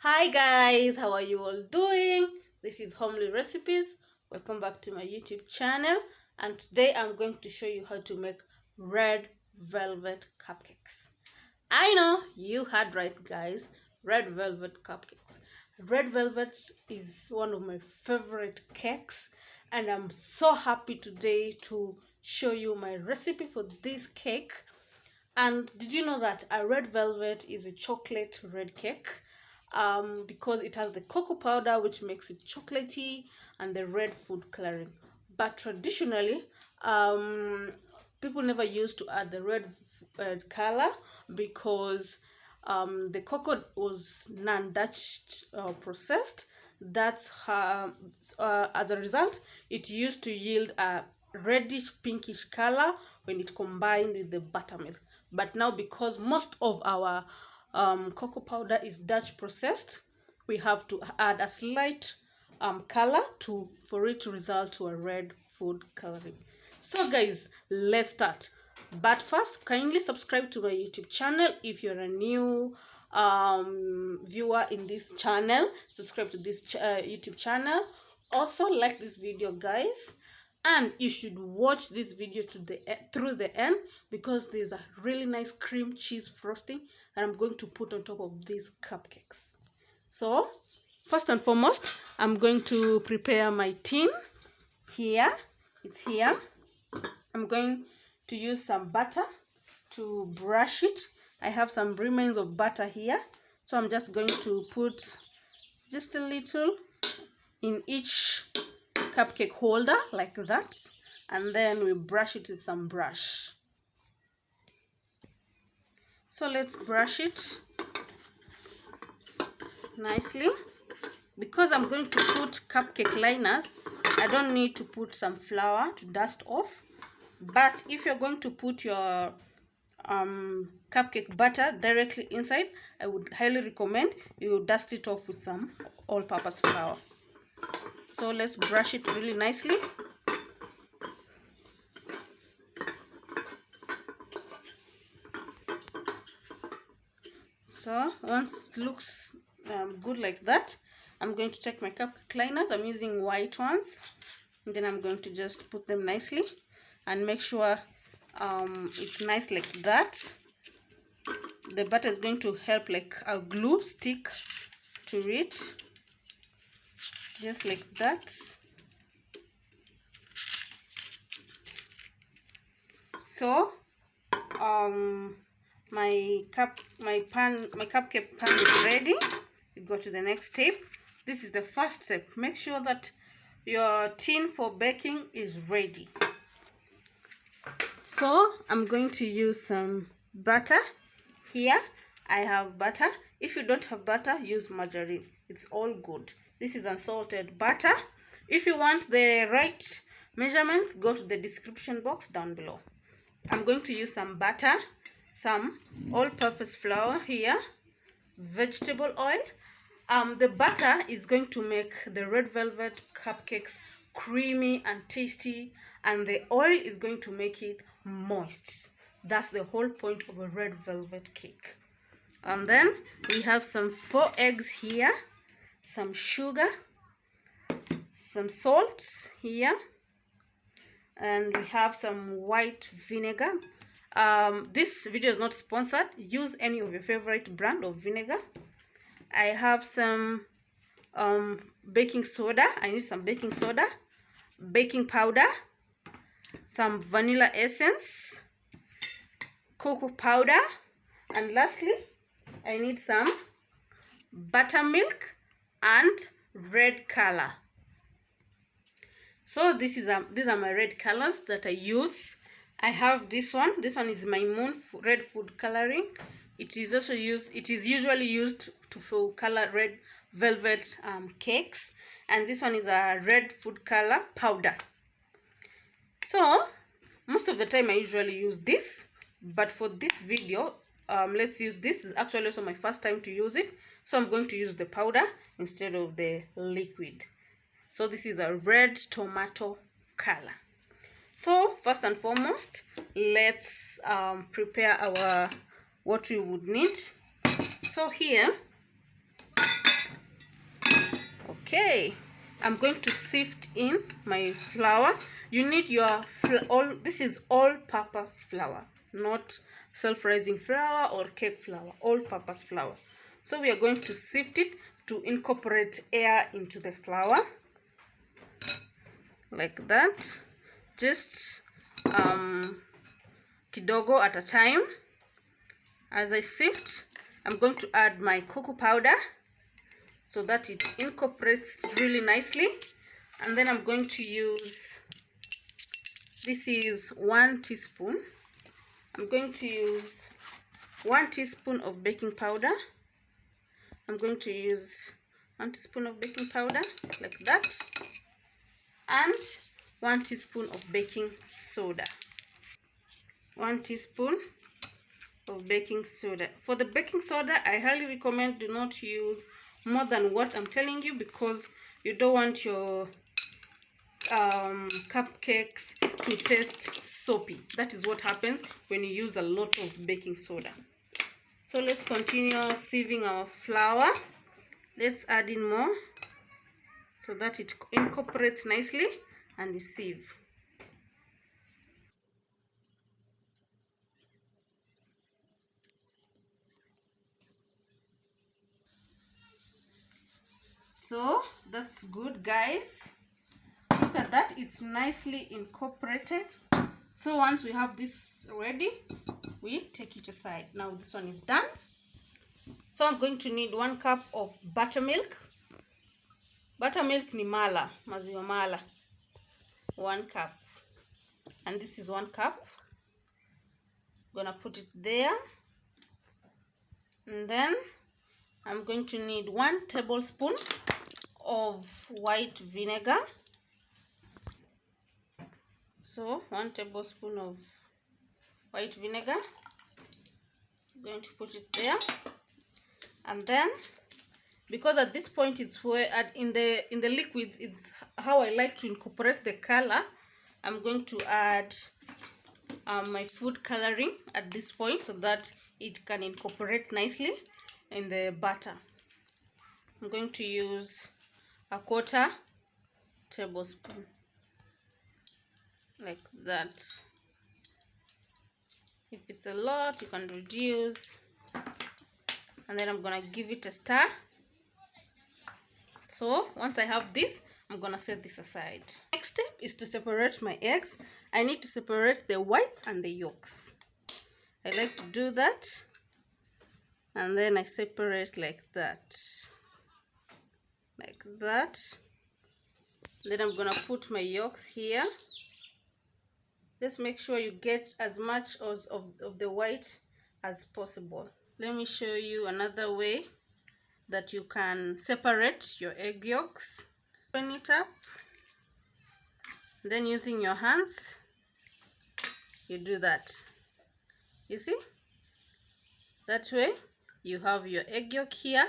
Hi guys, how are you all doing? This is Homely Recipes. Welcome back to my YouTube channel, and today I'm going to show you how to make red velvet cupcakes. I know you heard right guys, red velvet cupcakes. Red velvet is one of my favorite cakes, and I'm so happy today to show you my recipe for this cake. And did you know that a red velvet is a chocolate red cake? Because it has the cocoa powder which makes it chocolatey and the red food coloring. But traditionally, people never used to add the red color because the cocoa was non-Dutch processed. That's as a result, it used to yield a reddish pinkish color when it combined with the buttermilk. But now, because most of our cocoa powder is Dutch processed, we have to add a slight color for it to result to a red food coloring. So guys, let's start. But first, kindly subscribe to my YouTube channel if you're a new viewer in this channel. Subscribe to this YouTube channel. Also like this video guys, and you should watch this video through the end, because there's a really nice cream cheese frosting that I'm going to put on top of these cupcakes. So first and foremost, I'm going to prepare my tin. Here it's here. I'm going to use some butter to brush it. I have some remains of butter here, so I'm just going to put just a little in each cupcake holder like that, and then we brush it with some brush. So let's brush it nicely. Because I'm going to put cupcake liners, I don't need to put some flour to dust off. But if you're going to put your cupcake batter directly inside, I would highly recommend you dust it off with some all-purpose flour. So let's brush it really nicely. So once it looks good like that, I'm going to take my cupcake liners. I'm using white ones, and then I'm going to just put them nicely and make sure it's nice like that. The butter is going to help like a glue stick to it, just like that. So my cupcake pan is ready. We go to the next step. This is the first step. Make sure that your tin for baking is ready. So I'm going to use some butter. Here I have butter. If you don't have butter, use margarine. It's all good. This is unsalted butter. If you want the right measurements, go to the description box down below. I'm going to use some butter, some all-purpose flour here, vegetable oil. The butter is going to make the red velvet cupcakes creamy and tasty, and the oil is going to make it moist. That's the whole point of a red velvet cake. And then we have some 4 eggs here, some sugar, some salt here, and we have some white vinegar. This video is not sponsored. Use any of your favorite brand of vinegar. I have some baking soda. I need some baking soda, baking powder, some vanilla essence, cocoa powder, and lastly I need some buttermilk and red color. So these are my red colors that I use. I have this one. This one is my moon red food coloring. It is usually used to color red velvet cakes, and this one is a red food color powder. So most of the time I usually use this, but for this video let's use this. This is actually also my first time to use it, so I'm going to use the powder instead of the liquid. So this is a red tomato color. So first and foremost, let's prepare what we would need. So here Okay, I'm going to sift in my flour. You need your this is all-purpose flour, not self-rising flour or cake flour, all-purpose flour. So we are going to sift it to incorporate air into the flour, like that, just kidogo at a time. As I sift, I'm going to add my cocoa powder so that it incorporates really nicely. And then I'm going to use, this is 1 teaspoon. I'm going to use 1 teaspoon of baking powder. I'm going to use 1 teaspoon of baking powder, like that, and 1 teaspoon of baking soda. 1 teaspoon of baking soda. For the baking soda, I highly recommend do not use more than what I'm telling you, because you don't want your cupcakes to taste soapy. That is what happens when you use a lot of baking soda. So let's continue sieving our flour. Let's add in more so that it incorporates nicely and we sieve. So that's good, guys. Look at that, it's nicely incorporated. So once we have this ready, we take it aside. Now this one is done. So I'm going to need 1 cup of buttermilk. Buttermilk ni mala, maziwa mala. 1 cup. And this is 1 cup. I'm gonna put it there. And then I'm going to need 1 tablespoon of white vinegar. So 1 tablespoon of white vinegar. I'm going to put it there. And then, because at this point it's where in the liquids, it's how I like to incorporate the color, I'm going to add my food coloring at this point so that it can incorporate nicely in the batter. I'm going to use 1/4 tablespoon, like that. If it's a lot, you can reduce. And then I'm gonna give it a stir. So once I have this, I'm gonna set this aside. Next step is to separate my eggs. I need to separate the whites and the yolks. I like to do that, and then I separate like that, like that. Then I'm gonna put my yolks here. Just make sure you get as much of the white as possible. Let me show you another way that you can separate your egg yolks. Open it up, then using your hands, you do that. You see? That way you have your egg yolk here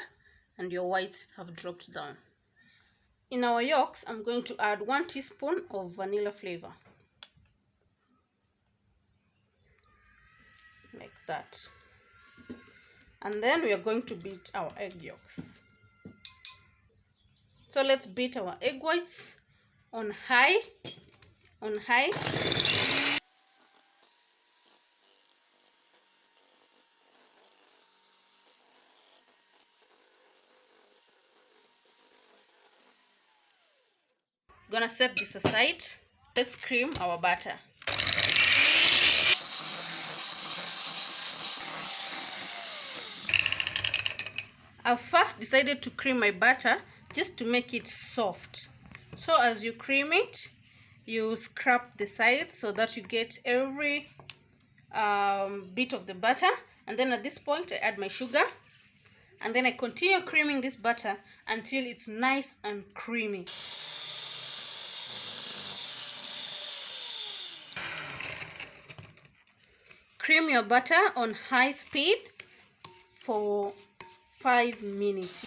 and your whites have dropped down. In our yolks, I'm going to add 1 teaspoon of vanilla flavor, like that. And then we are going to beat our egg yolks. So let's beat our egg whites on high. Gonna set this aside. Let's cream our butter. I've first decided to cream my butter just to make it soft. So as you cream it, you scrap the sides so that you get every bit of the butter. And then at this point, I add my sugar. And then I continue creaming this butter until it's nice and creamy. Cream your butter on high speed for 5 minutes.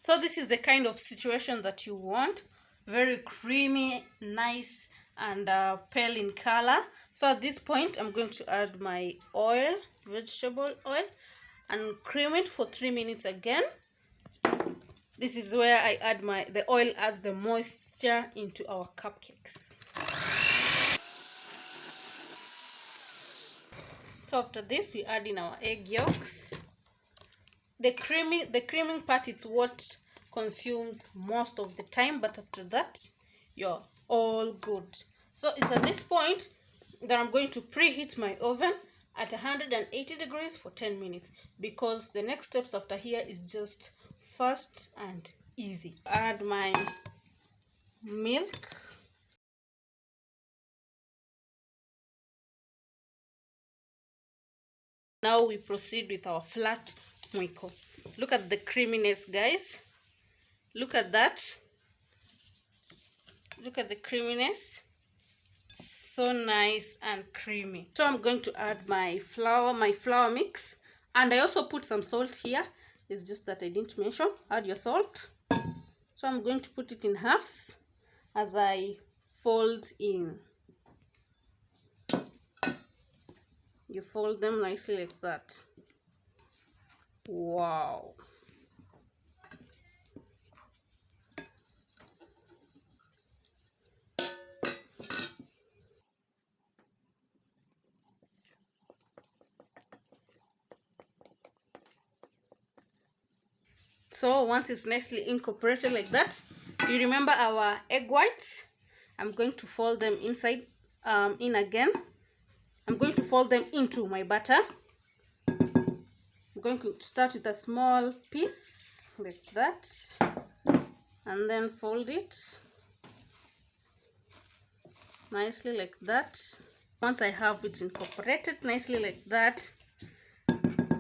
So this is the kind of situation that you want. Very creamy, nice, and pale in color. So at this point, I'm going to add my oil, vegetable oil. and cream it for 3 minutes again. This is where I add the oil adds the moisture into our cupcakes. So after this, we add in our egg yolks. The creaming part is what consumes most of the time, but after that, you're all good. So it's at this point that I'm going to preheat my oven at 180 degrees for 10 minutes, because the next steps after here is just fast and easy. Add my milk. Now we proceed with our flat mwiko. Look at the creaminess, guys. Look at that. Look at the creaminess. So nice and creamy. So I'm going to add my flour mix, and I also put some salt here. It's just that I didn't mention. Add your salt. So I'm going to put it in halves as I fold in. You fold them nicely like that. Wow. So once it's nicely incorporated like that, you remember our egg whites. I'm going to fold them inside in again. I'm going to fold them into my batter. I'm going to start with a small piece like that, and then fold it nicely like that. Once I have it incorporated nicely like that,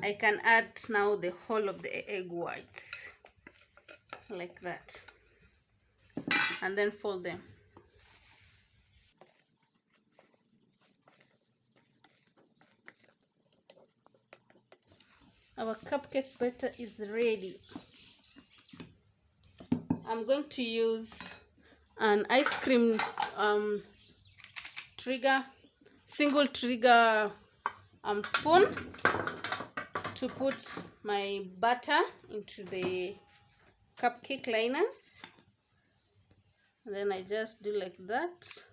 I can add now the whole of the egg whites like that, and then fold them. Our cupcake batter is ready. I'm going to use an ice cream single trigger spoon to put my batter into the cupcake liners. And then I just do like that.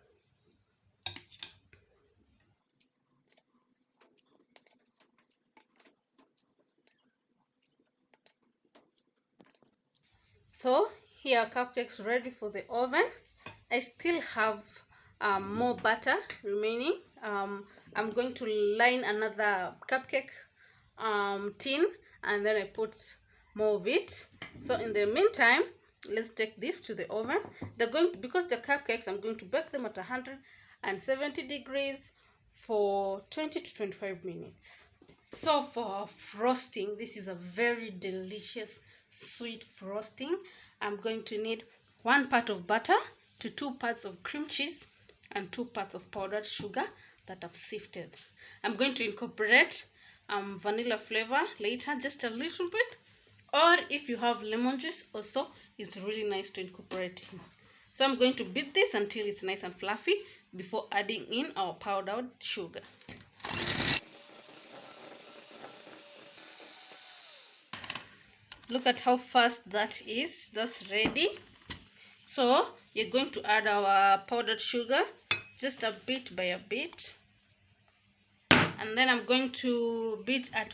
So here are cupcakes ready for the oven. I still have more batter remaining. I'm going to line another cupcake tin, and then I put more of it. So in the meantime, let's take this to the oven. Because the cupcakes, I'm going to bake them at 170 degrees for 20 to 25 minutes. So for frosting, this is a very delicious sweet frosting. I'm going to need 1 part of butter to 2 parts of cream cheese and 2 parts of powdered sugar that I've sifted. I'm going to incorporate vanilla flavor later, just a little bit, or if you have lemon juice also, it's really nice to incorporate in. So I'm going to beat this until it's nice and fluffy before adding in our powdered sugar. Look at how fast that is. That's ready. So you're going to add our powdered sugar just a bit by a bit, and then I'm going to beat at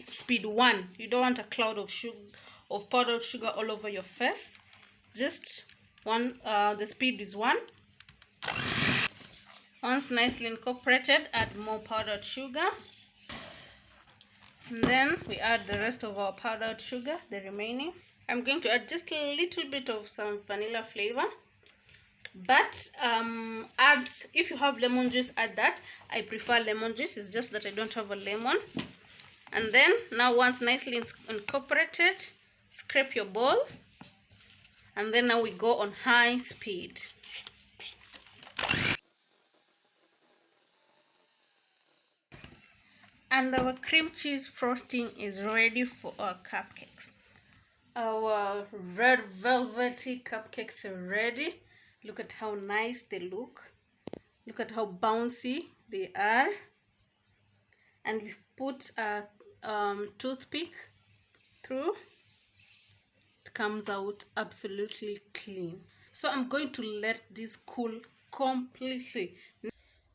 speed 1. You don't want a cloud of powdered sugar all over your face. Just one. The speed is 1. Once nicely incorporated, add more powdered sugar. And then we add the rest of our powdered sugar, the remaining. I'm going to add just a little bit of some vanilla flavor, but if you have lemon juice, add that. I prefer lemon juice, it's just that I don't have a lemon. And then now once nicely incorporated, scrape your bowl, and then now we go on high speed. And our cream cheese frosting is ready for our cupcakes. Our red velvety cupcakes are ready. Look at how nice they look. Look at how bouncy they are. And we put toothpick through, it comes out absolutely clean. So I'm going to let this cool completely.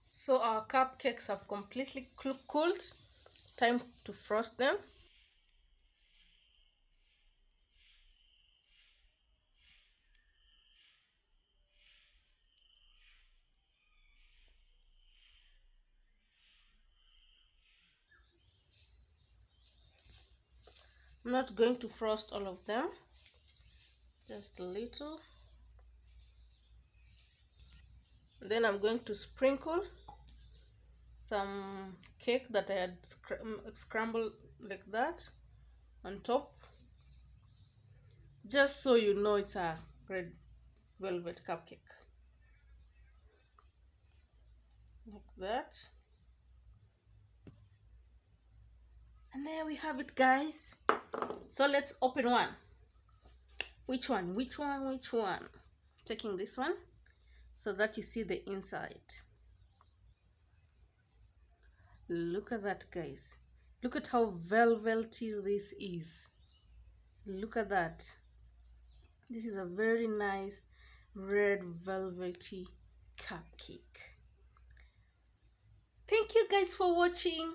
So our cupcakes have completely cooled. Time to frost them. I'm not going to frost all of them, just a little. Then I'm going to sprinkle some cake that I had scrambled like that on top, just so you know it's a red velvet cupcake, like that. And there we have it, guys. So let's open one. Which one? Which one? Which one? Taking this one so that you see the inside. Look at that, guys. Look at how velvety this is. Look at that. This is a very nice red velvety cupcake. Thank you guys for watching.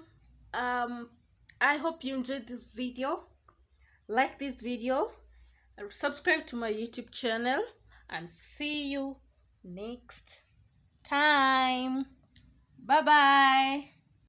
I hope you enjoyed this video. Like this video, subscribe to my YouTube channel, and see you next time. Bye bye.